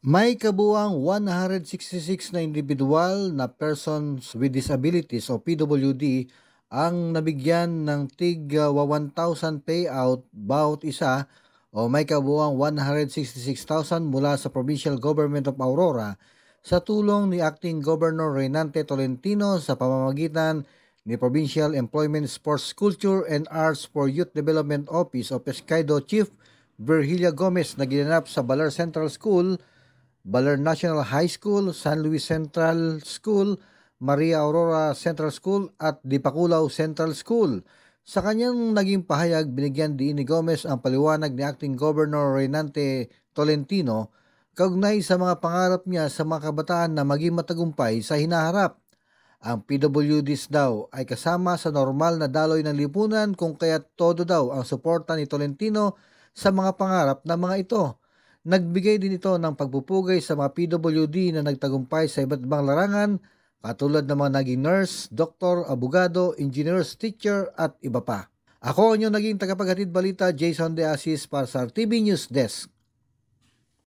May kabuuang 166 na individual na persons with disabilities o PWD ang nabigyan ng tig 1,000 payout bawat isa o may kabuuang 166,000 mula sa Provincial Government of Aurora sa tulong ni Acting Governor Reynante Tolentino sa pamamagitan ni Provincial Employment, Sports, Culture and Arts for Youth Development Office o Pescado Chief Virgilia Gomez na ginanap sa Baler Central School, Baler National High School, San Luis Central School, Maria Aurora Central School at Dipakulaw Central School. Sa kanyang naging pahayag, binigyan din ni Gomez ang paliwanag ni Acting Governor Reynante Tolentino kaugnay sa mga pangarap niya sa mga kabataan na maging matagumpay sa hinaharap. Ang PWDs daw ay kasama sa normal na daloy ng lipunan kung kaya't todo daw ang suporta ni Tolentino sa mga pangarap ng mga ito. Nagbigay din ito ng pagpupugay sa mga PWD na nagtagumpay sa iba't ibang larangan katulad ng mga naging nurse, doktor, abogado, engineers, teacher at iba pa. Ako ang inyong naging tagapaghatid balita, Jason De Asis para sa RTV News Desk.